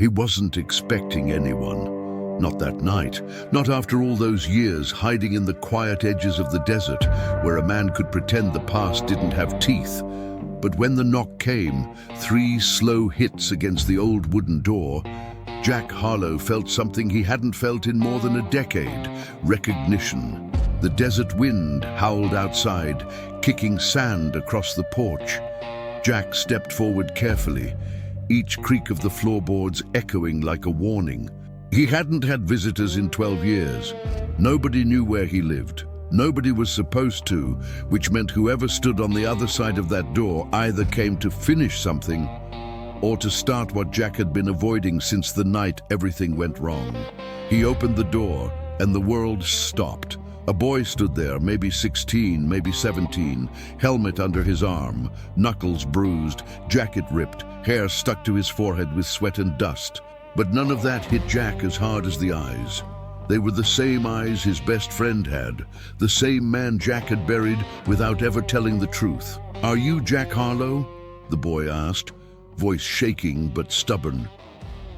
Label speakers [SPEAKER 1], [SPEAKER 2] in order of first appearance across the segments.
[SPEAKER 1] He wasn't expecting anyone. Not that night, not after all those years hiding in the quiet edges of the desert where a man could pretend the past didn't have teeth. But when the knock came, 3 slow hits against the old wooden door, Jack Harlow felt something he hadn't felt in more than a decade: recognition. The desert wind howled outside, kicking sand across the porch. Jack stepped forward carefully, each creak of the floorboards echoing like a warning. He hadn't had visitors in 12 years. Nobody knew where he lived. Nobody was supposed to, which meant whoever stood on the other side of that door either came to finish something or to start what Jack had been avoiding since the night everything went wrong. He opened the door, and the world stopped. A boy stood there, maybe 16, maybe 17, helmet under his arm, knuckles bruised, jacket ripped, hair stuck to his forehead with sweat and dust. But none of that hit Jack as hard as the eyes. They were the same eyes his best friend had, the same man Jack had buried without ever telling the truth. "Are you Jack Harlow?" the boy asked, voice shaking but stubborn.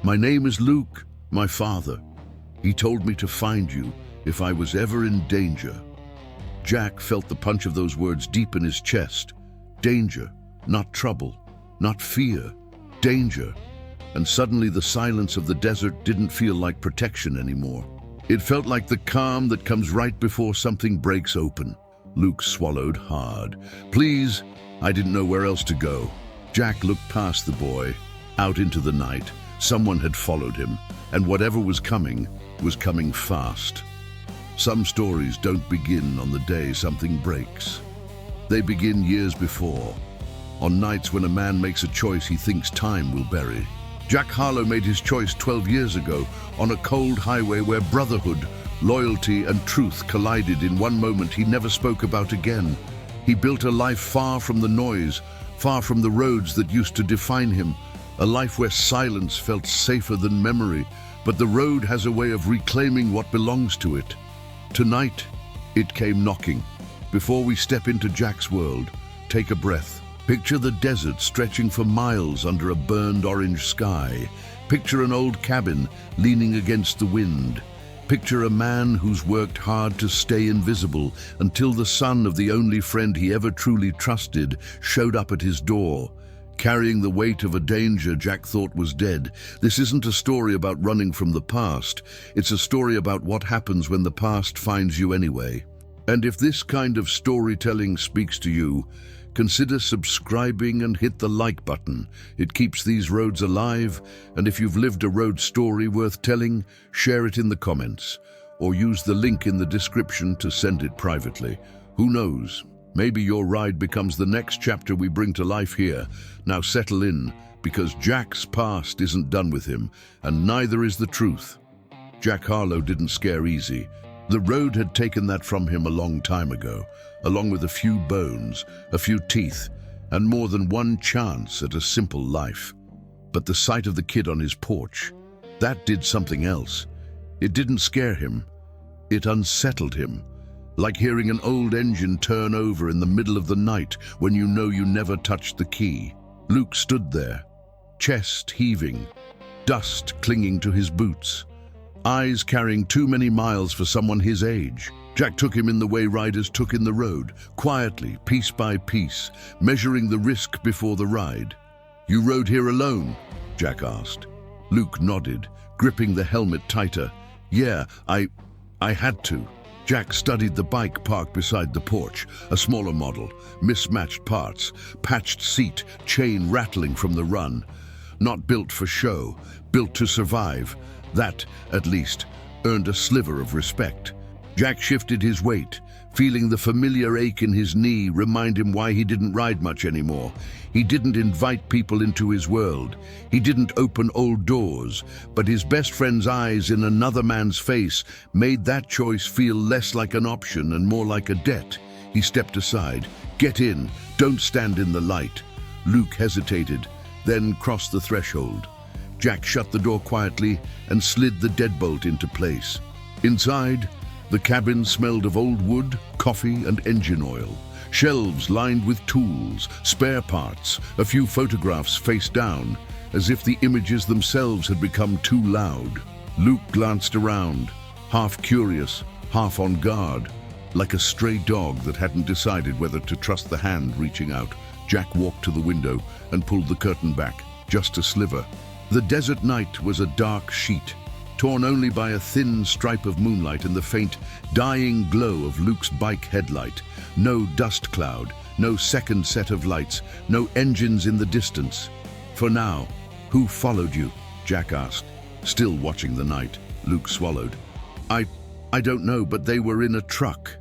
[SPEAKER 1] "My name is Luke, my father. He told me to find you if I was ever in danger." Jack felt the punch of those words deep in his chest. Danger, not trouble, not fear, danger. And suddenly the silence of the desert didn't feel like protection anymore. It felt like the calm that comes right before something breaks open. Luke swallowed hard. "Please," I didn't know where else to go. Jack looked past the boy, out into the night. Someone had followed him, and whatever was coming fast. Some stories don't begin on the day something breaks. They begin years before, on nights when a man makes a choice he thinks time will bury. Jack Harlow made his choice 12 years ago on a cold highway where brotherhood, loyalty, and truth collided in one moment he never spoke about again. He built a life far from the noise, far from the roads that used to define him, a life where silence felt safer than memory, but the road has a way of reclaiming what belongs to it. Tonight, it came knocking. Before we step into Jack's world, take a breath. Picture the desert stretching for miles under a burned orange sky. Picture an old cabin leaning against the wind. Picture a man who's worked hard to stay invisible until the son of the only friend he ever truly trusted showed up at his door, carrying the weight of a danger Jack thought was dead. This isn't a story about running from the past. It's a story about what happens when the past finds you anyway. And if this kind of storytelling speaks to you, consider subscribing and hit the like button. It keeps these roads alive, and if you've lived a road story worth telling, share it in the comments, or use the link in the description to send it privately. Who knows? Maybe your ride becomes the next chapter we bring to life here. Now settle in, because Jack's past isn't done with him, and neither is the truth. Jack Harlow didn't scare easy. The road had taken that from him a long time ago, along with a few bones, a few teeth, and more than one chance at a simple life. But the sight of the kid on his porch, that did something else. It didn't scare him. It unsettled him, like hearing an old engine turn over in the middle of the night when you know you never touched the key. Luke stood there, chest heaving, dust clinging to his boots, eyes carrying too many miles for someone his age. Jack took him in the way riders took in the road, quietly, piece by piece, measuring the risk before the ride. "You rode here alone?" Jack asked. Luke nodded, gripping the helmet tighter. "Yeah, I had to." Jack studied the bike parked beside the porch, a smaller model, mismatched parts, patched seat, chain rattling from the run. Not built for show, built to survive. That, at least, earned a sliver of respect. Jack shifted his weight, feeling the familiar ache in his knee remind him why he didn't ride much anymore. He didn't invite people into his world. He didn't open old doors, but his best friend's eyes in another man's face made that choice feel less like an option and more like a debt. He stepped aside. "Get in, don't stand in the light." Luke hesitated, then crossed the threshold. Jack shut the door quietly and slid the deadbolt into place. Inside, the cabin smelled of old wood, coffee, and engine oil. Shelves lined with tools, spare parts, a few photographs face down. as if the images themselves had become too loud. Luke glanced around, half curious, half on guard, like a stray dog that hadn't decided whether to trust the hand reaching out. Jack walked to the window and pulled the curtain back, just a sliver. The desert night was a dark sheet, torn only by a thin stripe of moonlight and the faint, dying glow of Luke's bike headlight. No dust cloud, no second set of lights, no engines in the distance. For now, who followed you? Jack asked, still watching the night. Luke swallowed. I don't know, but they were in a truck.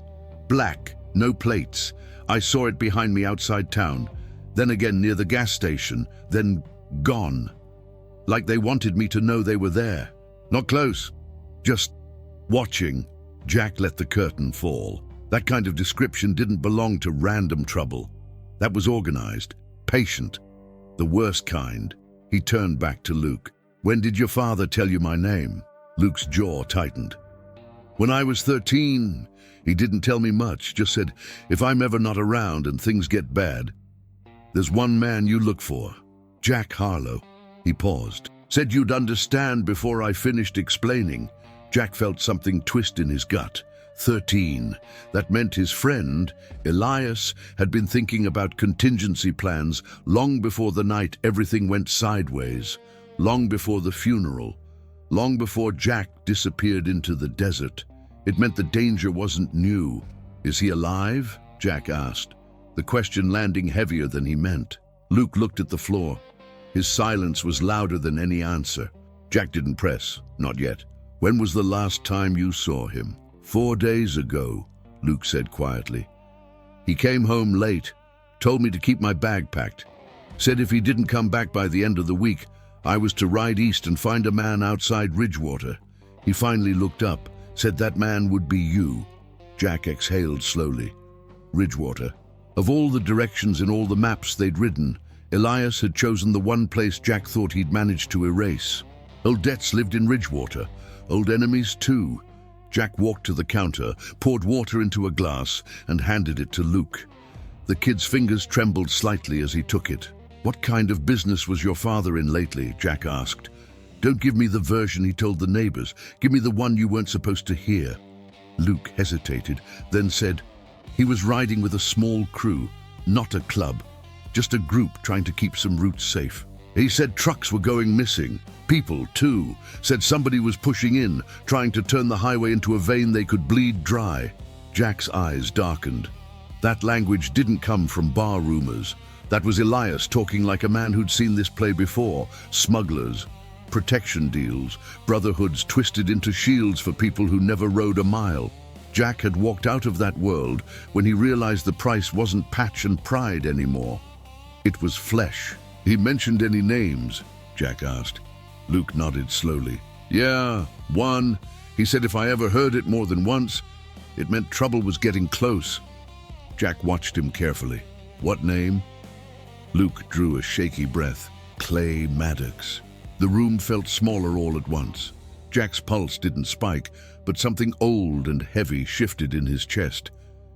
[SPEAKER 1] Black, no plates. I saw it behind me outside town, then again near the gas station, then gone. Like they wanted me to know they were there. Not close, just watching. Jack let the curtain fall. That kind of description didn't belong to random trouble. That was organized, patient, the worst kind. He turned back to Luke. When did your father tell you my name? Luke's jaw tightened. When I was 13, he didn't tell me much, just said, if I'm ever not around and things get bad, there's one man you look for, Jack Harlow. He paused. Said you'd understand before I finished explaining. Jack felt something twist in his gut. 13. That meant his friend, Elias, had been thinking about contingency plans long before the night everything went sideways, long before the funeral, long before Jack disappeared into the desert. It meant the danger wasn't new. Is he alive? Jack asked, the question landing heavier than he meant. Luke looked at the floor. His silence was louder than any answer. Jack didn't press, not yet. When was the last time you saw him? 4 days ago, Luke said quietly. He came home late, told me to keep my bag packed. Said if he didn't come back by the end of the week, I was to ride east and find a man outside Ridgewater. He finally looked up, said that man would be you. Jack exhaled slowly. Ridgewater. Of all the directions in all the maps they'd ridden, Elias had chosen the one place Jack thought he'd managed to erase. Old debts lived in Ridgewater, old enemies too. Jack walked to the counter, poured water into a glass, and handed it to Luke. The kid's fingers trembled slightly as he took it. What kind of business was your father in lately? Jack asked. Don't give me the version he told the neighbors. Give me the one you weren't supposed to hear. Luke hesitated, then said, he was riding with a small crew, not a club, just a group trying to keep some routes safe. He said trucks were going missing. People, too. Said somebody was pushing in, trying to turn the highway into a vein they could bleed dry. Jack's eyes darkened. That language didn't come from bar rumors. That was Elias talking like a man who'd seen this play before. Smugglers, protection deals, brotherhoods twisted into shields for people who never rode a mile. Jack had walked out of that world when he realized the price wasn't patch and pride anymore. It was flesh. He mentioned any names? Jack asked. Luke nodded slowly. Yeah, one. He said if I ever heard it more than once, it meant trouble was getting close. Jack watched him carefully. What name? Luke drew a shaky breath. Clay Maddox. The room felt smaller all at once. Jack's pulse didn't spike, but something old and heavy shifted in his chest.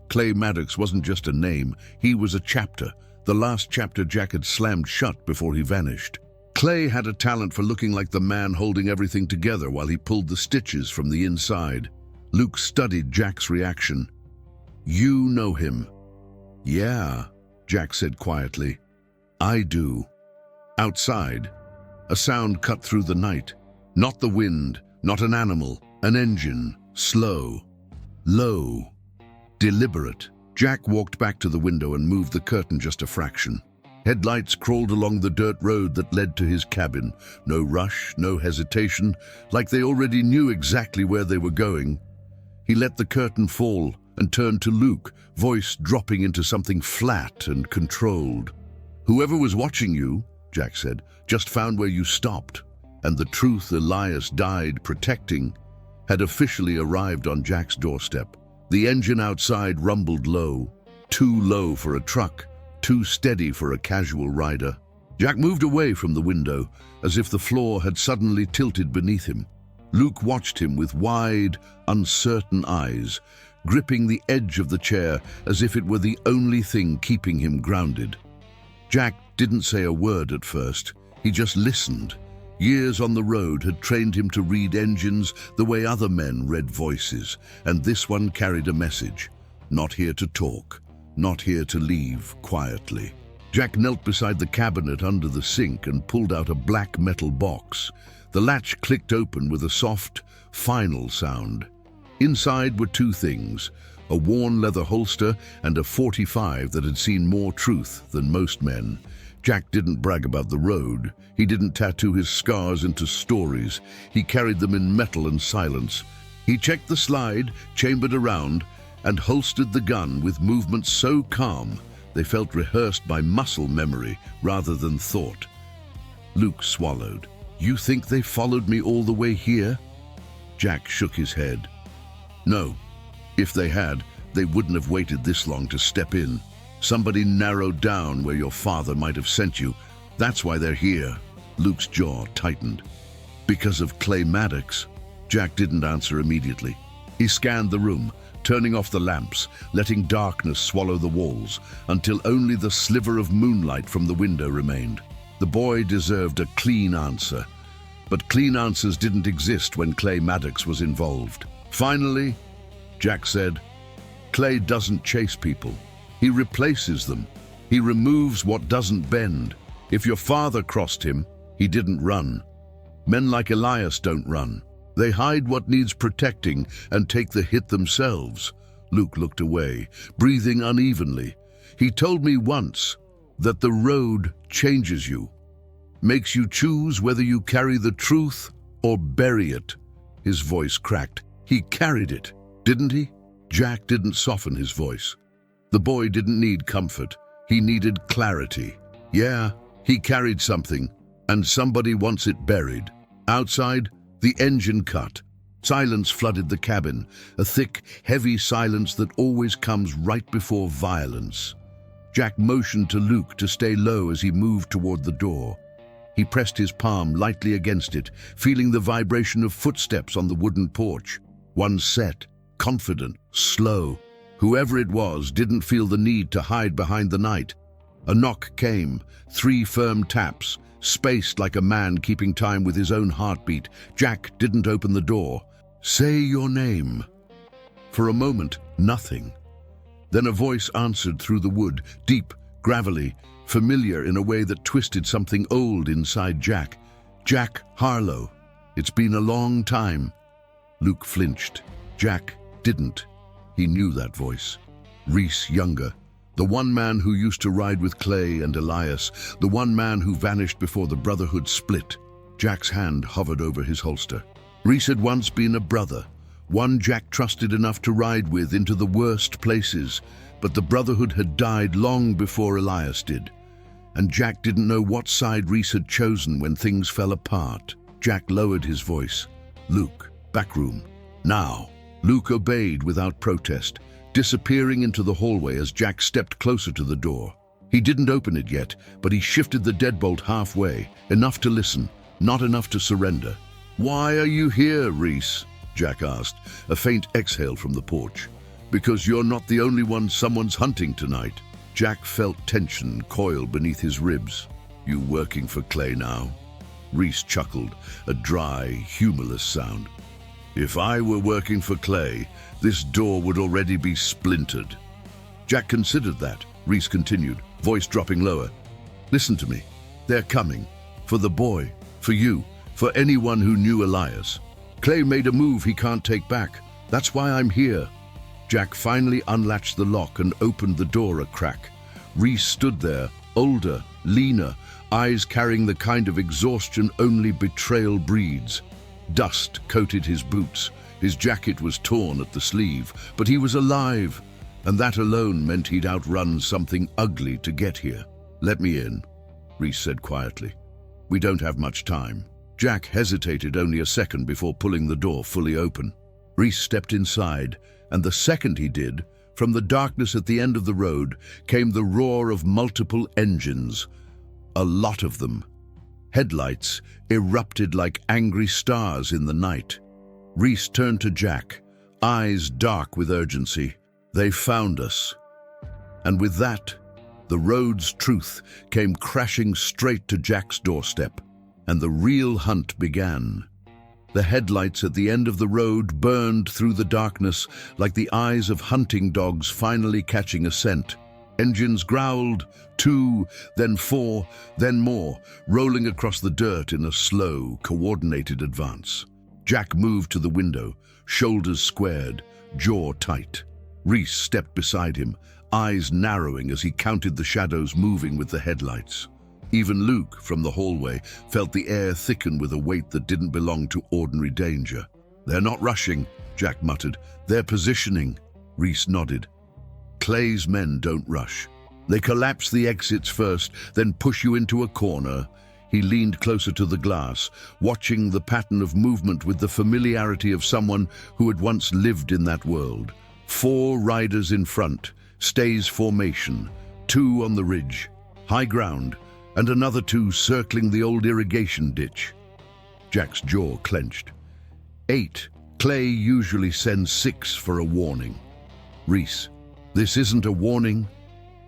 [SPEAKER 1] Clay Maddox wasn't just a name, he was a chapter, the last chapter Jack had slammed shut before he vanished. Clay had a talent for looking like the man holding everything together while he pulled the stitches from the inside. Luke studied Jack's reaction. You know him. Yeah, Jack said quietly. I do. Outside, a sound cut through the night. Not the wind, not an animal, an engine, slow, low, deliberate. Jack walked back to the window and moved the curtain just a fraction. Headlights crawled along the dirt road that led to his cabin. No rush, no hesitation, like they already knew exactly where they were going. He let the curtain fall and turned to Luke, voice dropping into something flat and controlled. Whoever was watching you, Jack said, just found where you stopped, and the truth Elias died protecting had officially arrived on Jack's doorstep. The engine outside rumbled low, too low for a truck, too steady for a casual rider. Jack moved away from the window, as if the floor had suddenly tilted beneath him. Luke watched him with wide, uncertain eyes, gripping the edge of the chair as if it were the only thing keeping him grounded. Jack didn't say a word at first. He just listened. Years on the road had trained him to read engines the way other men read voices, and this one carried a message. Not here to talk, not here to leave quietly. Jack knelt beside the cabinet under the sink and pulled out a black metal box. The latch clicked open with a soft, final sound. Inside were two things: a worn leather holster and a .45 that had seen more truth than most men. Jack didn't brag about the road. He didn't tattoo his scars into stories. He carried them in metal and silence. He checked the slide, chambered around, and holstered the gun with movements so calm they felt rehearsed by muscle memory rather than thought. Luke swallowed. "You think they followed me all the way here?" Jack shook his head. "No. If they had, they wouldn't have waited this long to step in. Somebody narrowed down where your father might have sent you. That's why they're here." Luke's jaw tightened. "Because of Clay Maddox?" Jack didn't answer immediately. He scanned the room, turning off the lamps, letting darkness swallow the walls, until only the sliver of moonlight from the window remained. The boy deserved a clean answer. But clean answers didn't exist when Clay Maddox was involved. Finally, Jack said, "Clay doesn't chase people. He replaces them. He removes what doesn't bend. If your father crossed him, he didn't run. Men like Elias don't run. They hide what needs protecting and take the hit themselves." Luke looked away, breathing unevenly. "He told me once that the road changes you, makes you choose whether you carry the truth or bury it." His voice cracked. "He carried it, didn't he?" Jack didn't soften his voice. The boy didn't need comfort. He needed clarity. "Yeah, he carried something, and somebody wants it buried." Outside, the engine cut. Silence flooded the cabin, a thick, heavy silence that always comes right before violence. Jack motioned to Luke to stay low as he moved toward the door. He pressed his palm lightly against it, feeling the vibration of footsteps on the wooden porch. One set, confident, slow. Whoever it was didn't feel the need to hide behind the night. A knock came, 3 firm taps, spaced like a man keeping time with his own heartbeat. Jack didn't open the door. "Say your name." For a moment, nothing. Then a voice answered through the wood, deep, gravelly, familiar in a way that twisted something old inside Jack. "Jack Harlow. It's been a long time." Luke flinched. Jack didn't. He knew that voice. Reese Younger. The one man who used to ride with Clay and Elias, the one man who vanished before the Brotherhood split. Jack's hand hovered over his holster. Reese had once been a brother, one Jack trusted enough to ride with into the worst places, but the Brotherhood had died long before Elias did. And Jack didn't know what side Reese had chosen when things fell apart. Jack lowered his voice. "Luke, back room. Now." Luke obeyed without protest, disappearing into the hallway as Jack stepped closer to the door. He didn't open it yet, but he shifted the deadbolt halfway, enough to listen, not enough to surrender. "Why are you here, Reese?" Jack asked, a faint exhale from the porch. "Because you're not the only one someone's hunting tonight." Jack felt tension coil beneath his ribs. "You working for Clay now?" Reese chuckled, a dry, humorless sound. "If I were working for Clay, this door would already be splintered." Jack considered that. Reese continued, voice dropping lower. "Listen to me. They're coming. For the boy. For you. For anyone who knew Elias. Clay made a move he can't take back. That's why I'm here." Jack finally unlatched the lock and opened the door a crack. Reese stood there, older, leaner, eyes carrying the kind of exhaustion only betrayal breeds. Dust coated his boots. His jacket was torn at the sleeve, but he was alive, and that alone meant he'd outrun something ugly to get here. "Let me in," Reese said quietly. "We don't have much time." Jack hesitated only a second before pulling the door fully open. Reese stepped inside, and the second he did, from the darkness at the end of the road came the roar of multiple engines. A lot of them. Headlights erupted like angry stars in the night. Reese turned to Jack, eyes dark with urgency. "They found us." And with that, The road's truth came crashing straight to Jack's doorstep, and the real hunt began. The headlights at the end of the road burned through the darkness like the eyes of hunting dogs finally catching a scent. Engines growled, 2, then 4, then more, rolling across the dirt in a slow, coordinated advance. Jack moved to the window, shoulders squared, jaw tight. Reese stepped beside him, eyes narrowing as he counted the shadows moving with the headlights. Even Luke, from the hallway, felt the air thicken with a weight that didn't belong to ordinary danger. "They're not rushing," Jack muttered. "They're positioning." Reese nodded. Clay's men don't rush. They collapse the exits first, then push you into a corner. He leaned closer to the glass, watching the pattern of movement with the familiarity of someone who had once lived in that world. 4 riders in front, stays formation, 2 on the ridge, high ground, and another 2 circling the old irrigation ditch. Jack's jaw clenched. 8. Clay usually sends 6 for a warning. Reese, this isn't a warning.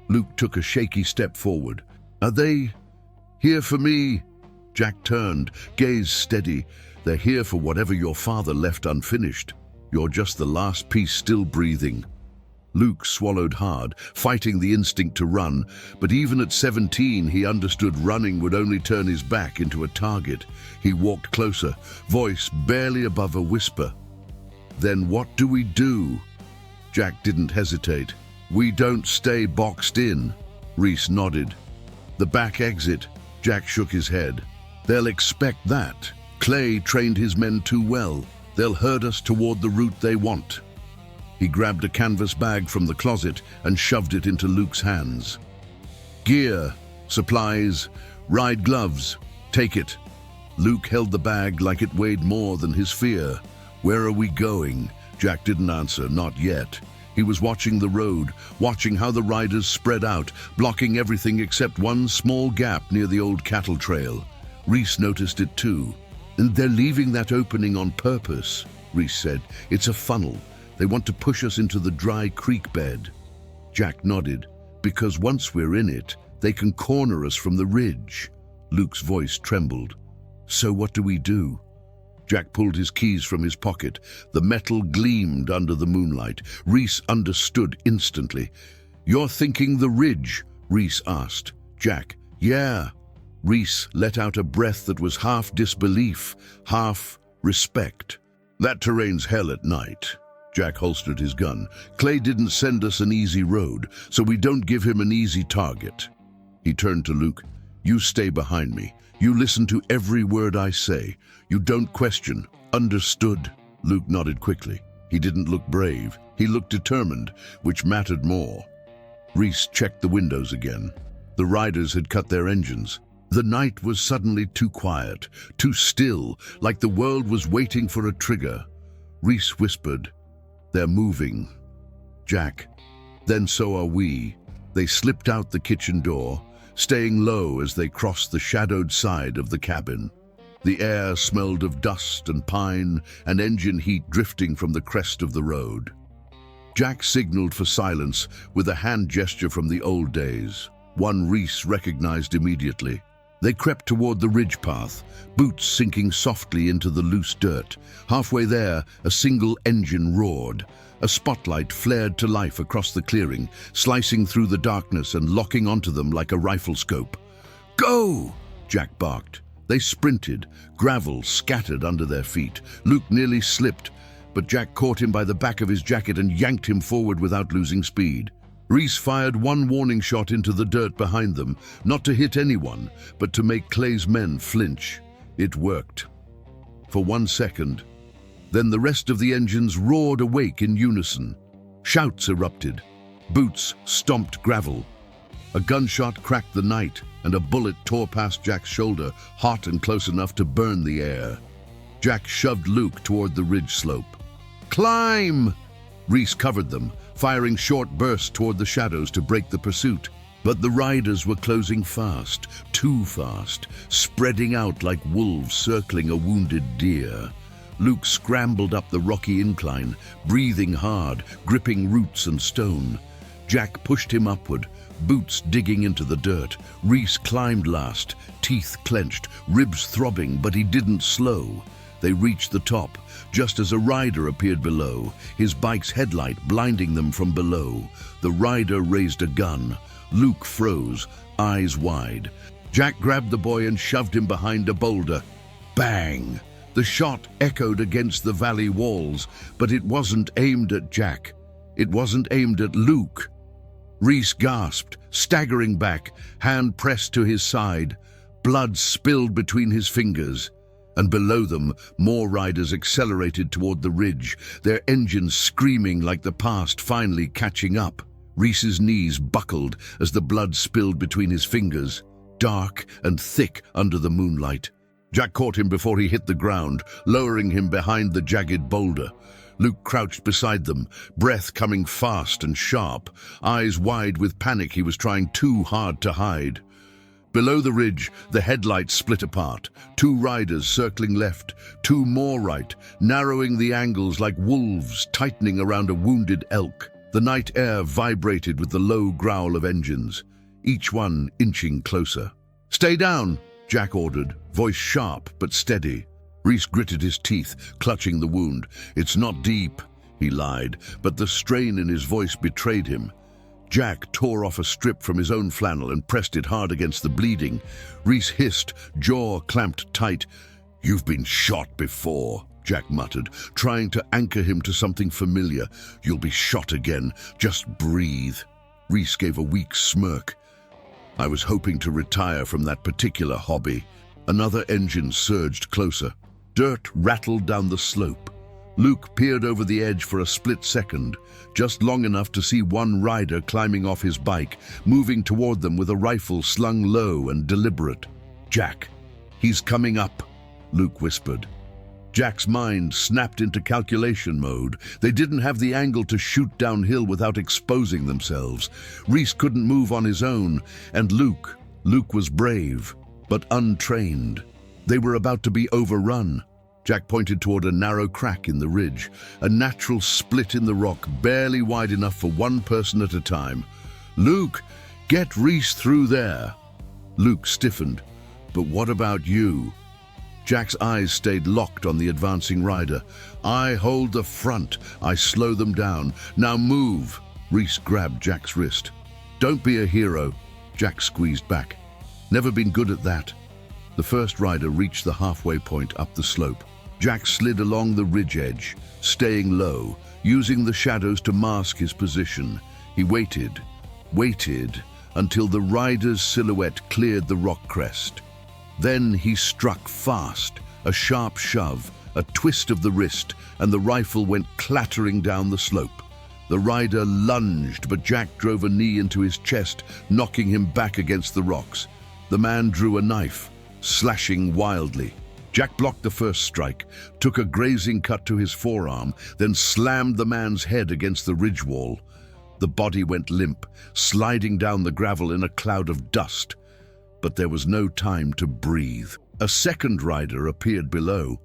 [SPEAKER 1] Luke took a shaky step forward. Are they here for me? Jack turned, gaze steady. They're here for whatever your father left unfinished. You're just the last piece still breathing. Luke swallowed hard, fighting the instinct to run, but even at 17 he understood running would only turn his back into a target. He walked closer, voice barely above a whisper. Then what do we do? Jack didn't hesitate. We don't stay boxed in. Reese nodded. The back exit. Jack shook his head. They'll expect that. Clay trained his men too well. They'll herd us toward the route they want. He grabbed a canvas bag from the closet and shoved it into Luke's hands. Gear, supplies, ride gloves. Take it. Luke held the bag like it weighed more than his fear. Where are we going? Jack didn't answer, not yet. He was watching the road, watching how the riders spread out, blocking everything except one small gap near the old cattle trail. Reese noticed it too. And they're leaving that opening on purpose, Reese said. It's a funnel. They want to push us into the dry creek bed. Jack nodded. Because once we're in it, they can corner us from the ridge. Luke's voice trembled. So what do we do? Jack pulled his keys from his pocket. The metal gleamed under the moonlight. Reese understood instantly. You're thinking the ridge? Reese asked. Jack, yeah. Reese let out a breath that was half disbelief, half respect. That terrain's hell at night. Jack holstered his gun. Clay didn't send us an easy road, so we don't give him an easy target. He turned to Luke. You stay behind me. You listen to every word I say. You don't question. Understood? Luke nodded quickly. He didn't look brave. He looked determined, which mattered more. Reese checked the windows again. The riders had cut their engines. The night was suddenly too quiet, too still, like the world was waiting for a trigger. Reese whispered, They're moving. Jack, then so are we. They slipped out the kitchen door, staying low as they crossed the shadowed side of the cabin. The air smelled of dust and pine and engine heat drifting from the crest of the road. Jack signaled for silence with a hand gesture from the old days, one Reese recognized immediately. They crept toward the ridge path, boots sinking softly into the loose dirt. Halfway there, a single engine roared. A spotlight flared to life across the clearing, slicing through the darkness and locking onto them like a rifle scope. Go! Jack barked. They sprinted, gravel scattered under their feet. Luke nearly slipped, but Jack caught him by the back of his jacket and yanked him forward without losing speed. Reese fired one warning shot into the dirt behind them, not to hit anyone, but to make Clay's men flinch. It worked. For 1 second. Then the rest of the engines roared awake in unison. Shouts erupted. Boots stomped gravel. A gunshot cracked the night, and a bullet tore past Jack's shoulder, hot and close enough to burn the air. Jack shoved Luke toward the ridge slope. Climb! Reese covered them, firing short bursts toward the shadows to break the pursuit. But the riders were closing fast, too fast, spreading out like wolves circling a wounded deer. Luke scrambled up the rocky incline, breathing hard, gripping roots and stone. Jack pushed him upward, boots digging into the dirt. Reese climbed last, teeth clenched, ribs throbbing, but he didn't slow. They reached the top, just as a rider appeared below, his bike's headlight blinding them from below. The rider raised a gun. Luke froze, eyes wide. Jack grabbed the boy and shoved him behind a boulder. Bang! The shot echoed against the valley walls, but it wasn't aimed at Jack. It wasn't aimed at Luke. Reese gasped, staggering back, hand pressed to his side. Blood spilled between his fingers. And below them, more riders accelerated toward the ridge, their engines screaming like the past finally catching up. Reese's knees buckled as the blood spilled between his fingers, dark and thick under the moonlight. Jack caught him before he hit the ground, lowering him behind the jagged boulder. Luke crouched beside them, breath coming fast and sharp, eyes wide with panic he was trying too hard to hide. Below the ridge, the headlights split apart, 2 riders circling left, 2 more right, narrowing the angles like wolves tightening around a wounded elk. The night air vibrated with the low growl of engines, each one inching closer. "Stay down," Jack ordered, voice sharp but steady. Reese gritted his teeth, clutching the wound. "It's not deep," he lied, but the strain in his voice betrayed him. Jack tore off a strip from his own flannel and pressed it hard against the bleeding. Reese hissed, jaw clamped tight. "You've been shot before," Jack muttered, trying to anchor him to something familiar. "You'll be shot again. Just breathe." Reese gave a weak smirk. "I was hoping to retire from that particular hobby." Another engine surged closer. Dirt rattled down the slope. Luke peered over the edge for a split second, just long enough to see one rider climbing off his bike, moving toward them with a rifle slung low and deliberate. "Jack, he's coming up," Luke whispered. Jack's mind snapped into calculation mode. They didn't have the angle to shoot downhill without exposing themselves. Reese couldn't move on his own, and Luke was brave, but untrained. They were about to be overrun. Jack pointed toward a narrow crack in the ridge, a natural split in the rock barely wide enough for one person at a time. "Luke, get Reese through there." Luke stiffened. "But what about you?" Jack's eyes stayed locked on the advancing rider. "I hold the front. I slow them down. Now move." Reese grabbed Jack's wrist. "Don't be a hero." Jack squeezed back. "Never been good at that." The first rider reached the halfway point up the slope. Jack slid along the ridge edge, staying low, using the shadows to mask his position. He waited until the rider's silhouette cleared the rock crest. Then he struck fast, a sharp shove, a twist of the wrist, and the rifle went clattering down the slope. The rider lunged, but Jack drove a knee into his chest, knocking him back against the rocks. The man drew a knife, slashing wildly. Jack blocked the first strike, took a grazing cut to his forearm, then slammed the man's head against the ridge wall. The body went limp, sliding down the gravel in a cloud of dust. But there was no time to breathe. A second rider appeared below,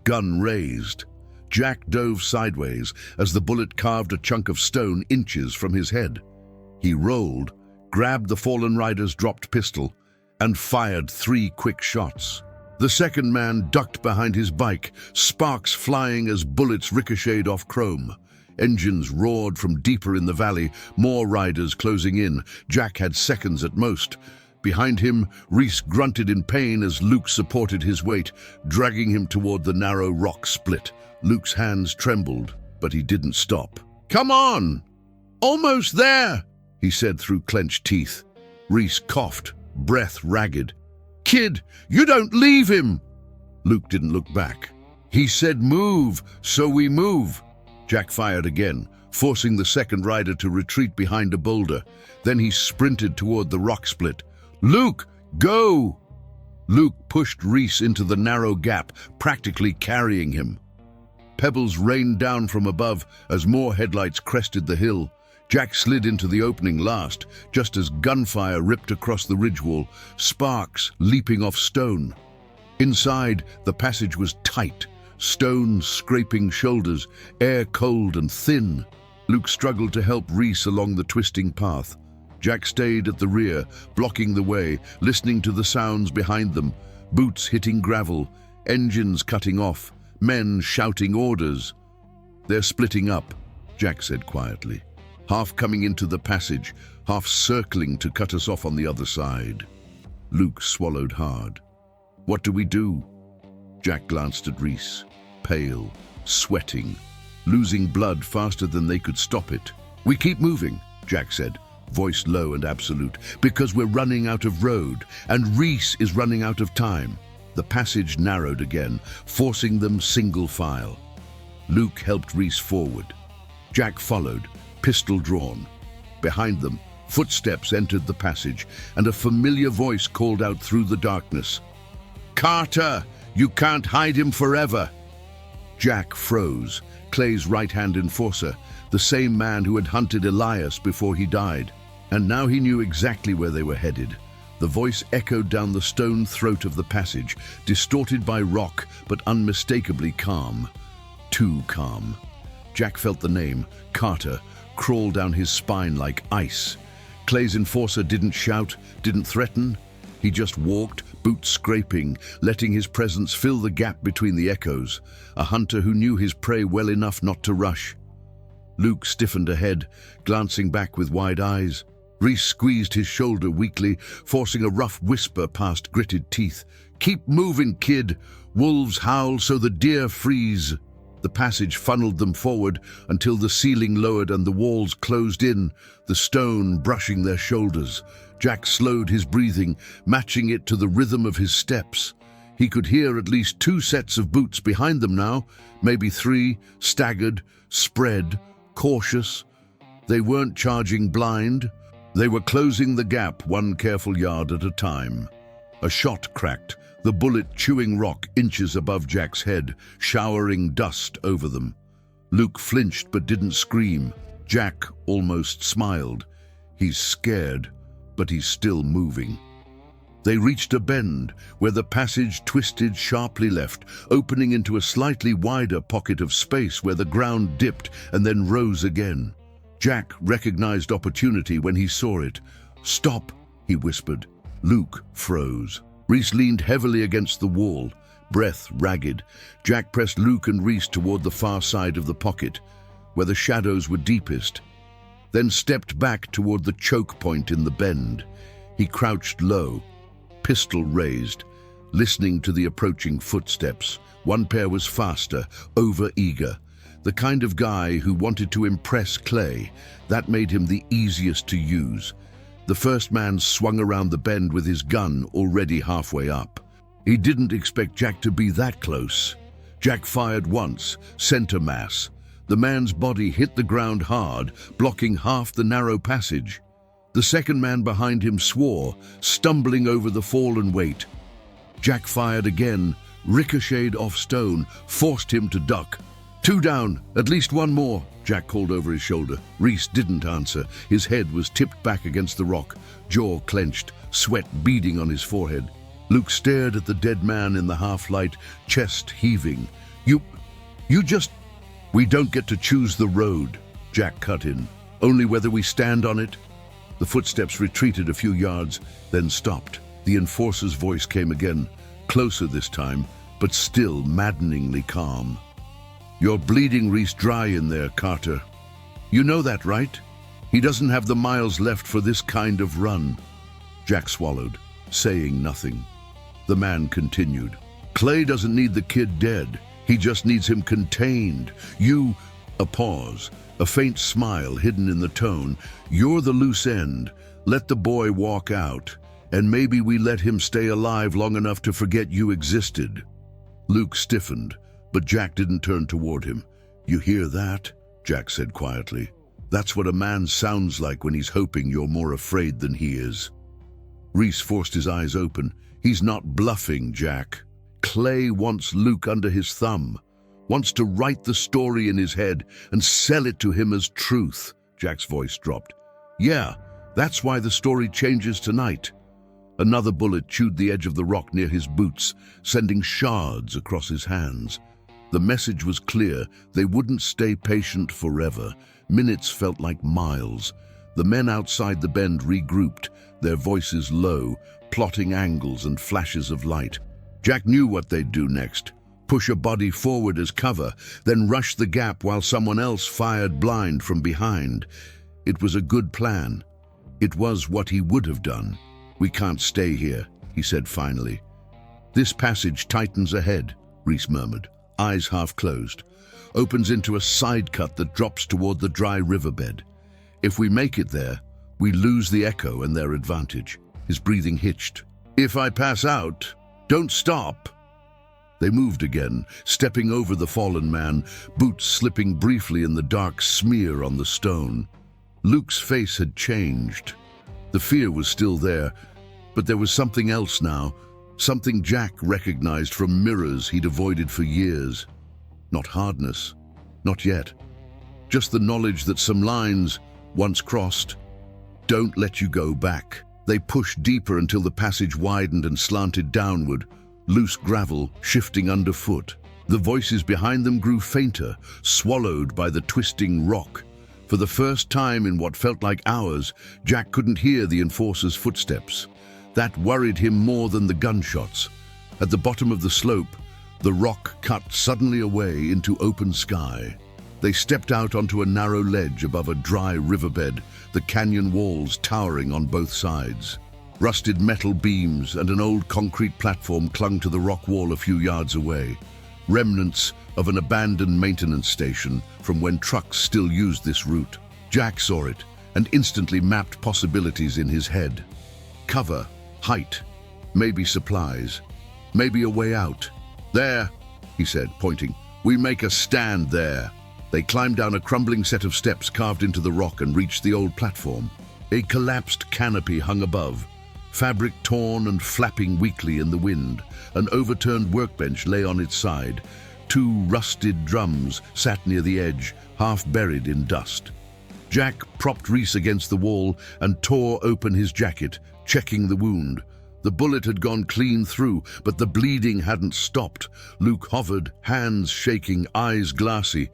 [SPEAKER 1] gun raised. Jack dove sideways as the bullet carved a chunk of stone inches from his head. He rolled, grabbed the fallen rider's dropped pistol, and fired 3 quick shots. The second man ducked behind his bike, sparks flying as bullets ricocheted off chrome. Engines roared from deeper in the valley, more riders closing in. Jack had seconds at most. Behind him, Reese grunted in pain as Luke supported his weight, dragging him toward the narrow rock split. Luke's hands trembled, but he didn't stop. "Come on! Almost there!" he said through clenched teeth. Reese coughed, breath ragged. "Kid, you don't leave him!" Luke didn't look back. "He said move, so we move." Jack fired again, forcing the second rider to retreat behind a boulder. Then he sprinted toward the rock split. "Luke, go!" Luke pushed Reese into the narrow gap, practically carrying him. Pebbles rained down from above as more headlights crested the hill. Jack slid into the opening last, just as gunfire ripped across the ridge wall, sparks leaping off stone. Inside, the passage was tight, stone scraping shoulders, air cold and thin. Luke struggled to help Reese along the twisting path. Jack stayed at the rear, blocking the way, listening to the sounds behind them. Boots hitting gravel, engines cutting off, men shouting orders. "They're splitting up," Jack said quietly. "Half coming into the passage, half circling to cut us off on the other side." Luke swallowed hard. "What do we do?" Jack glanced at Reese, pale, sweating, losing blood faster than they could stop it. "We keep moving," Jack said, voice low and absolute, "because we're running out of road, and Reese is running out of time." The passage narrowed again, forcing them single file. Luke helped Reese forward. Jack followed, pistol drawn. Behind them, footsteps entered the passage, and a familiar voice called out through the darkness. "Carter, you can't hide him forever." Jack froze, Clay's right-hand enforcer, the same man who had hunted Elias before he died. And now he knew exactly where they were headed. The voice echoed down the stone throat of the passage, distorted by rock, but unmistakably calm. Too calm. Jack felt the name, Carter, crawl down his spine like ice. Clay's enforcer didn't shout, didn't threaten. He just walked, boots scraping, letting his presence fill the gap between the echoes, a hunter who knew his prey well enough not to rush. Luke stiffened ahead, glancing back with wide eyes. Reese squeezed his shoulder weakly, forcing a rough whisper past gritted teeth. "Keep moving, kid. Wolves howl so the deer freeze." The passage funneled them forward until the ceiling lowered and the walls closed in, the stone brushing their shoulders. Jack slowed his breathing, matching it to the rhythm of his steps. He could hear at least 2 sets of boots behind them now, maybe 3, staggered, spread, cautious. They weren't charging blind. They were closing the gap 1 careful yard at a time. A shot cracked, the bullet chewing rock inches above Jack's head, showering dust over them. Luke flinched but didn't scream. Jack almost smiled. He's scared, but he's still moving. They reached a bend where the passage twisted sharply left, opening into a slightly wider pocket of space where the ground dipped and then rose again. Jack recognized opportunity when he saw it. "Stop," he whispered. Luke froze. Reese leaned heavily against the wall, breath ragged. Jack pressed Luke and Reese toward the far side of the pocket, where the shadows were deepest, then stepped back toward the choke point in the bend. He crouched low, pistol raised, listening to the approaching footsteps. One pair was faster, over-eager. The kind of guy who wanted to impress Clay. That made him the easiest to use. The first man swung around the bend with his gun already halfway up. He didn't expect Jack to be that close. Jack fired once, center mass. The man's body hit the ground hard, blocking half the narrow passage. The second man behind him swore, stumbling over the fallen weight. Jack fired again, ricocheted off stone, forced him to duck. "2 down, at least 1 more," Jack called over his shoulder. Reese didn't answer. His head was tipped back against the rock, jaw clenched, sweat beading on his forehead. Luke stared at the dead man in the half-light, chest heaving. You just... "We don't get to choose the road," Jack cut in. "Only whether we stand on it." The footsteps retreated a few yards, then stopped. The enforcer's voice came again, closer this time, but still maddeningly calm. "You're bleeding Reese dry in there, Carter. You know that, right? He doesn't have the miles left for this kind of run." Jack swallowed, saying nothing. The man continued. "Clay doesn't need the kid dead. He just needs him contained. You..." A pause, a faint smile hidden in the tone. "You're the loose end. Let the boy walk out, and maybe we let him stay alive long enough to forget you existed." Luke stiffened, but Jack didn't turn toward him. "You hear that?" Jack said quietly. "That's what a man sounds like when he's hoping you're more afraid than he is." Reese forced his eyes open. "He's not bluffing, Jack. Clay wants Luke under his thumb, wants to write the story in his head and sell it to him as truth." Jack's voice dropped. "Yeah, that's why the story changes tonight." Another bullet chewed the edge of the rock near his boots, sending shards across his hands. The message was clear. They wouldn't stay patient forever. Minutes felt like miles. The men outside the bend regrouped, their voices low, plotting angles and flashes of light. Jack knew what they'd do next. Push a body forward as cover, then rush the gap while someone else fired blind from behind. It was a good plan. It was what he would have done. "We can't stay here," he said finally. "This passage tightens ahead," Rhys murmured, eyes half closed. "Opens into a side cut that drops toward the dry riverbed. If we make it there, we lose the echo and their advantage." His breathing hitched. "If I pass out, don't stop." They moved again, stepping over the fallen man, boots slipping briefly in the dark smear on the stone. Luke's face had changed. The fear was still there, but there was something else now, something Jack recognized from mirrors he'd avoided for years. Not hardness, not yet. Just the knowledge that some lines, once crossed, don't let you go back. They pushed deeper until the passage widened and slanted downward, loose gravel shifting underfoot. The voices behind them grew fainter, swallowed by the twisting rock. For the first time in what felt like hours, Jack couldn't hear the enforcer's footsteps. That worried him more than the gunshots. At the bottom of the slope, the rock cut suddenly away into open sky. They stepped out onto a narrow ledge above a dry riverbed, the canyon walls towering on both sides. Rusted metal beams and an old concrete platform clung to the rock wall a few yards away. Remnants of an abandoned maintenance station from when trucks still used this route. Jack saw it and instantly mapped possibilities in his head. Cover, height, maybe supplies, maybe a way out. "There," he said, pointing. "We make a stand there." They climbed down a crumbling set of steps carved into the rock and reached the old platform. A collapsed canopy hung above, fabric torn and flapping weakly in the wind. An overturned workbench lay on its side. Two rusted drums sat near the edge, half buried in dust. Jack propped Rhys against the wall and tore open his jacket, checking the wound. The bullet had gone clean through, but the bleeding hadn't stopped. Luke hovered, hands shaking, eyes glassy.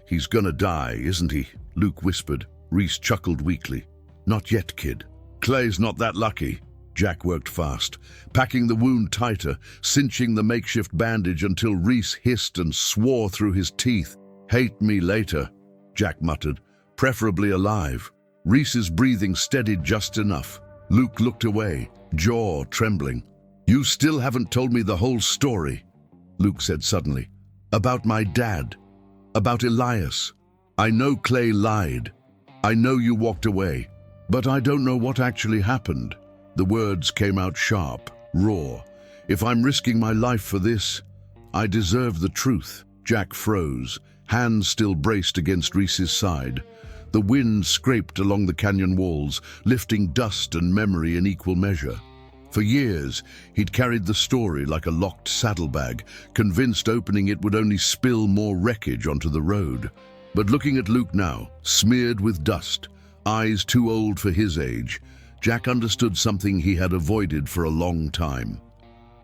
[SPEAKER 1] "He's gonna die, isn't he?" Luke whispered. Rhys chuckled weakly. "Not yet, kid. Clay's not that lucky." Jack worked fast, packing the wound tighter, cinching the makeshift bandage until Rhys hissed and swore through his teeth. "Hate me later," Jack muttered. "Preferably alive." Rhys's breathing steadied just enough. Luke looked away, jaw trembling. "You still haven't told me the whole story," Luke said suddenly. "About my dad. About Elias. I know Clay lied. I know you walked away. But I don't know what actually happened." The words came out sharp, raw. "If I'm risking my life for this, I deserve the truth." Jack froze, hands still braced against Rhys's side. The wind scraped along the canyon walls, lifting dust and memory in equal measure. For years, he'd carried the story like a locked saddlebag, convinced opening it would only spill more wreckage onto the road. But looking at Luke now, smeared with dust, eyes too old for his age, Jack understood something he had avoided for a long time.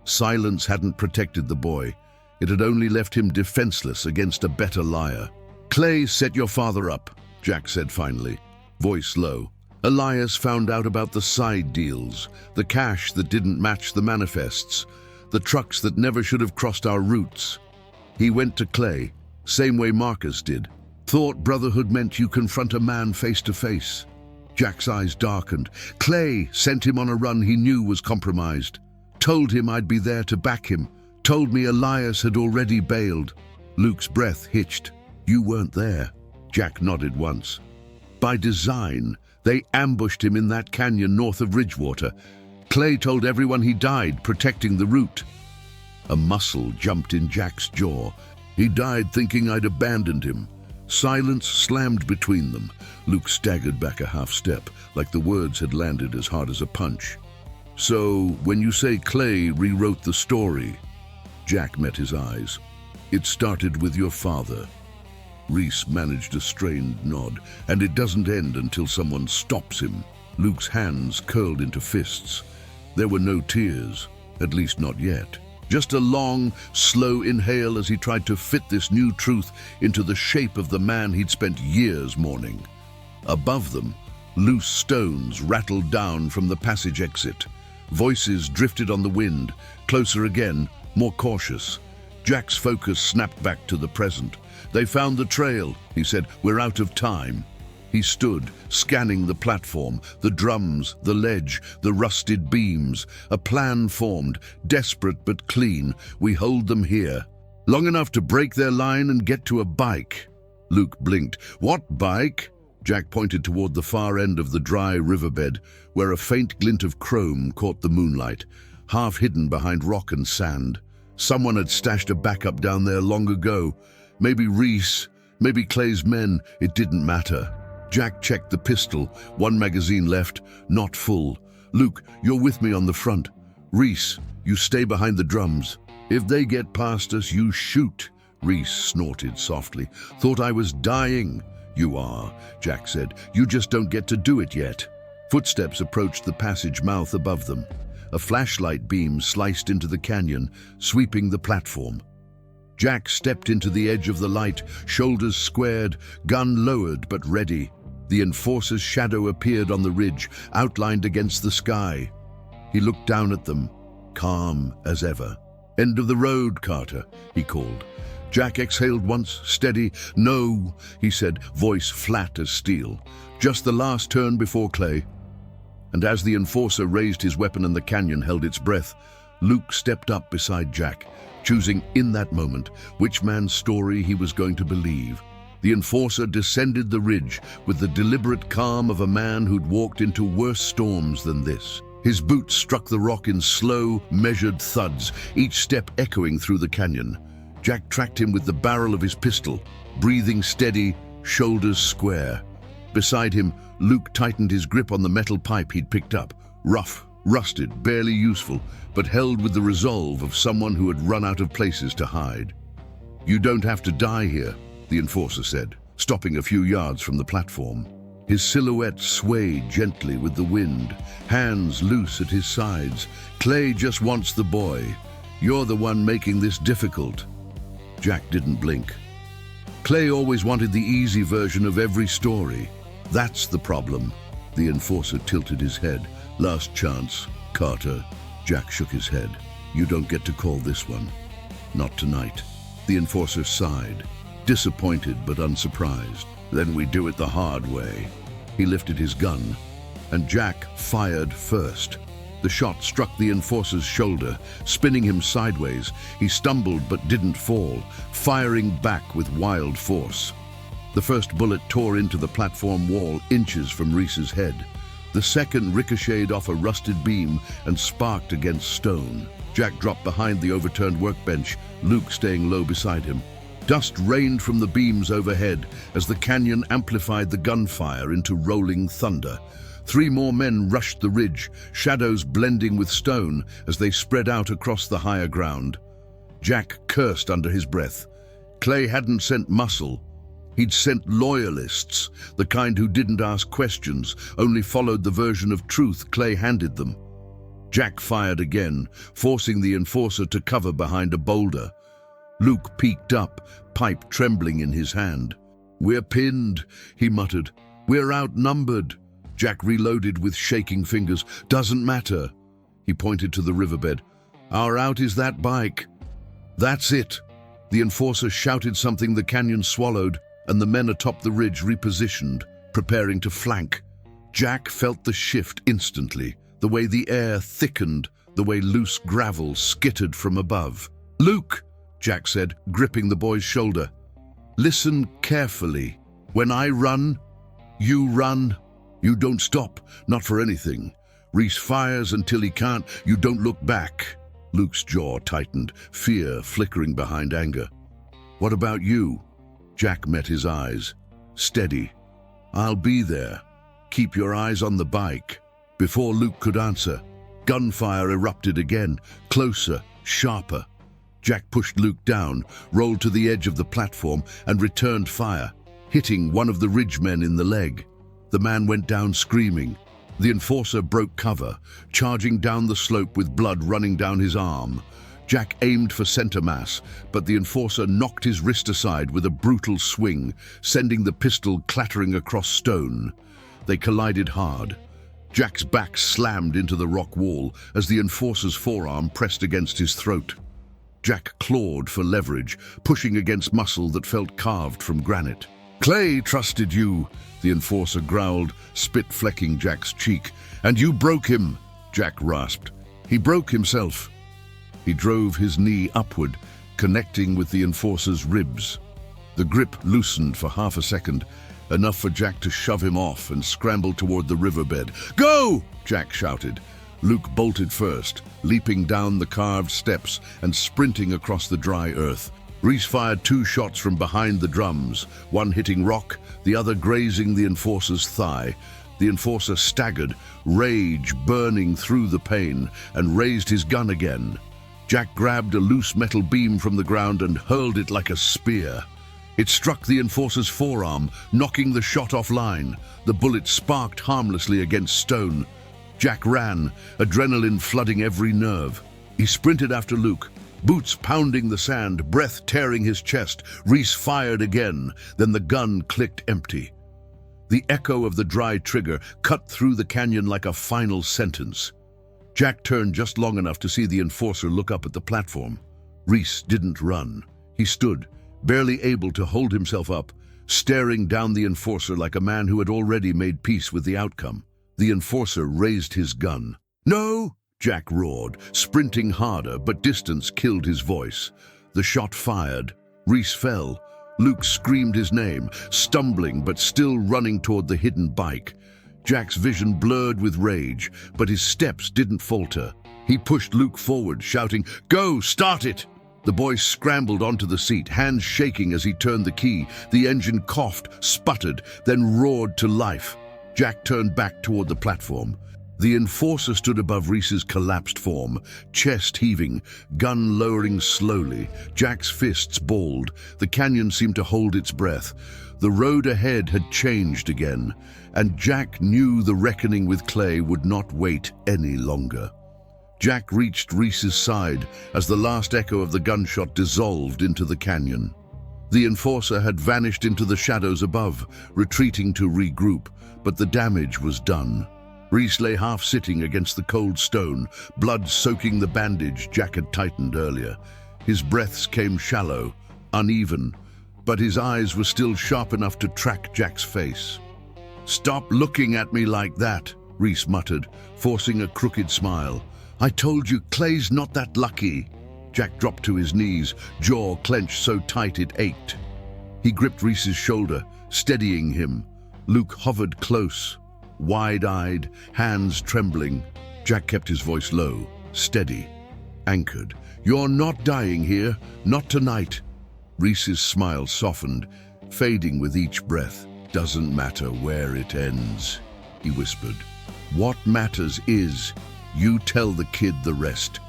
[SPEAKER 1] Silence hadn't protected the boy. It had only left him defenseless against a better liar. "Clay set your father up," Jack said finally, voice low. "Elias found out about the side deals, the cash that didn't match the manifests, the trucks that never should have crossed our routes. He went to Clay, same way Marcus did. Thought brotherhood meant you confront a man face to face." Jack's eyes darkened. "Clay sent him on a run he knew was compromised. Told him I'd be there to back him. Told me Elias had already bailed." Luke's breath hitched. "You weren't there." Jack nodded once. "By design, they ambushed him in that canyon north of Ridgewater. Clay told everyone he died, protecting the route." A muscle jumped in Jack's jaw. "He died thinking I'd abandoned him." Silence slammed between them. Luke staggered back a half step, like the words had landed as hard as a punch. "So, when you say Clay rewrote the story," Jack met his eyes, "it started with your father." Rhys managed a strained nod. "And it doesn't end until someone stops him." Luke's hands curled into fists. There were no tears, at least not yet. Just a long, slow inhale as he tried to fit this new truth into the shape of the man he'd spent years mourning. Above them, loose stones rattled down from the passage exit. Voices drifted on the wind, closer again, more cautious. Jack's focus snapped back to the present. "They found the trail," he said. "We're out of time." He stood, scanning the platform, the drums, the ledge, the rusted beams. A plan formed, desperate but clean. "We hold them here. Long enough to break their line and get to a bike." Luke blinked. "What bike?" Jack pointed toward the far end of the dry riverbed, where a faint glint of chrome caught the moonlight, half hidden behind rock and sand. Someone had stashed a backup down there long ago. Maybe Reese, maybe Clay's men, it didn't matter. Jack checked the pistol, one magazine left, not full. "Luke, you're with me on the front. Reese, you stay behind the drums. If they get past us, you shoot." Reese snorted softly. "Thought I was dying." "You are," Jack said. "You just don't get to do it yet." Footsteps approached the passage mouth above them. A flashlight beam sliced into the canyon, sweeping the platform. Jack stepped into the edge of the light, shoulders squared, gun lowered but ready. The Enforcer's shadow appeared on the ridge, outlined against the sky. He looked down at them, calm as ever. "End of the road, Carter," he called. Jack exhaled once, steady. "No," he said, voice flat as steel. "Just the last turn before Clay." And as the Enforcer raised his weapon and the canyon held its breath, Luke stepped up beside Jack, choosing in that moment which man's story he was going to believe. The Enforcer descended the ridge with the deliberate calm of a man who'd walked into worse storms than this. His boots struck the rock in slow, measured thuds, each step echoing through the canyon. Jack tracked him with the barrel of his pistol, breathing steady, shoulders square. Beside him, Luke tightened his grip on the metal pipe he'd picked up, rough, rusted, barely useful, but held with the resolve of someone who had run out of places to hide. "You don't have to die here," the Enforcer said, stopping a few yards from the platform. His silhouette swayed gently with the wind, hands loose at his sides. "Clay just wants the boy. You're the one making this difficult." Jack didn't blink. "Clay always wanted the easy version of every story. That's the problem." The Enforcer tilted his head. "Last chance, Carter." Jack shook his head. "You don't get to call this one. Not tonight." The Enforcer sighed, disappointed but unsurprised. "Then we do it the hard way." He lifted his gun, and Jack fired first. The shot struck the Enforcer's shoulder, spinning him sideways. He stumbled but didn't fall, firing back with wild force. The first bullet tore into the platform wall inches from Reese's head. The second ricocheted off a rusted beam and sparked against stone. Jack dropped behind the overturned workbench, Luke staying low beside him. Dust rained from the beams overhead as the canyon amplified the gunfire into rolling thunder. 3 more men rushed the ridge, shadows blending with stone as they spread out across the higher ground. Jack cursed under his breath. Clay hadn't sent muscle. He'd sent loyalists, the kind who didn't ask questions, only followed the version of truth Clay handed them. Jack fired again, forcing the Enforcer to cover behind a boulder. Luke peeked up, pipe trembling in his hand. "We're pinned," he muttered. "We're outnumbered." Jack reloaded with shaking fingers. "Doesn't matter." He pointed to the riverbed. "Our out is that bike." "That's it." The Enforcer shouted something the canyon swallowed, and the men atop the ridge repositioned, preparing to flank. Jack felt the shift instantly, the way the air thickened, the way loose gravel skittered from above. "Luke," Jack said, gripping the boy's shoulder. "Listen carefully. When I run, you run. You don't stop, not for anything. Reese fires until he can't. You don't look back." Luke's jaw tightened, fear flickering behind anger. "What about you?" Jack met his eyes. "Steady. I'll be there. Keep your eyes on the bike." Before Luke could answer, gunfire erupted again, closer, sharper. Jack pushed Luke down, rolled to the edge of the platform, and returned fire, hitting one of the ridgemen in the leg. The man went down screaming. The Enforcer broke cover, charging down the slope with blood running down his arm. Jack aimed for center mass, but the enforcer knocked his wrist aside with a brutal swing, sending the pistol clattering across stone. They collided hard. Jack's back slammed into the rock wall as the enforcer's forearm pressed against his throat. Jack clawed for leverage, pushing against muscle that felt carved from granite. "Clay trusted you," the enforcer growled, spit flecking Jack's cheek. "And you broke him," Jack rasped. "He broke himself." He drove his knee upward, connecting with the enforcer's ribs. The grip loosened for half a second, enough for Jack to shove him off and scramble toward the riverbed. "Go!" Jack shouted. Luke bolted first, leaping down the carved steps and sprinting across the dry earth. Reese fired 2 shots from behind the drums, one hitting Rock, the other grazing the enforcer's thigh. The enforcer staggered, rage burning through the pain, and raised his gun again. Jack grabbed a loose metal beam from the ground and hurled it like a spear. It struck the enforcer's forearm, knocking the shot offline. The bullet sparked harmlessly against stone. Jack ran, adrenaline flooding every nerve. He sprinted after Luke, boots pounding the sand, breath tearing his chest. Reese fired again, then the gun clicked empty. The echo of the dry trigger cut through the canyon like a final sentence. Jack turned just long enough to see the enforcer look up at the platform. Reese didn't run. He stood, barely able to hold himself up, staring down the enforcer like a man who had already made peace with the outcome. The enforcer raised his gun. "No!" Jack roared, sprinting harder, but distance killed his voice. The shot fired. Reese fell. Luke screamed his name, stumbling but still running toward the hidden bike. Jack's vision blurred with rage, but his steps didn't falter. He pushed Luke forward, shouting, "Go, start it!" The boy scrambled onto the seat, hands shaking as he turned the key. The engine coughed, sputtered, then roared to life. Jack turned back toward the platform. The enforcer stood above Reese's collapsed form, chest heaving, gun lowering slowly. Jack's fists balled. The canyon seemed to hold its breath. The road ahead had changed again, and Jack knew the reckoning with Clay would not wait any longer. Jack reached Reese's side as the last echo of the gunshot dissolved into the canyon. The enforcer had vanished into the shadows above, retreating to regroup, but the damage was done. Reese lay half-sitting against the cold stone, blood soaking the bandage Jack had tightened earlier. His breaths came shallow, uneven, but his eyes were still sharp enough to track Jack's face. "Stop looking at me like that," Reese muttered, forcing a crooked smile. "I told you, Clay's not that lucky." Jack dropped to his knees, jaw clenched so tight it ached. He gripped Reese's shoulder, steadying him. Luke hovered close, wide-eyed, hands trembling. Jack kept his voice low, steady, anchored. "You're not dying here, not tonight." Reese's smile softened, fading with each breath. "Doesn't matter where it ends," he whispered. "What matters is, you tell the kid the rest.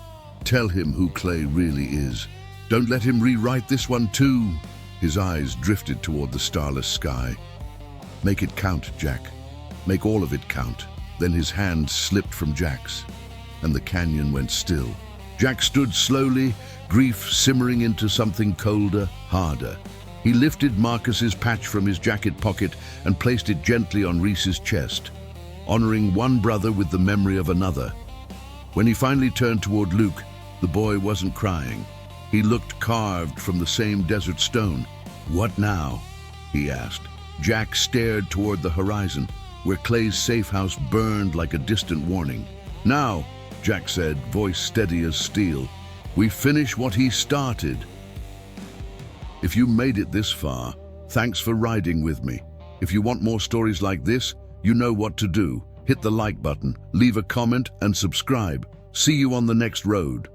[SPEAKER 1] Tell him who Clay really is. Don't let him rewrite this one too." His eyes drifted toward the starless sky. "Make it count, Jack. Make all of it count." Then his hand slipped from Jack's, and the canyon went still. Jack stood slowly, grief simmering into something colder, harder. He lifted Marcus's patch from his jacket pocket and placed it gently on Reese's chest, honoring one brother with the memory of another. When he finally turned toward Luke, the boy wasn't crying. He looked carved from the same desert stone. "What now?" he asked. Jack stared toward the horizon, where Clay's safe house burned like a distant warning. "Now," Jack said, voice steady as steel, "we finish what he started." If you made it this far, thanks for riding with me. If you want more stories like this, you know what to do. Hit the like button, leave a comment, and subscribe. See you on the next road.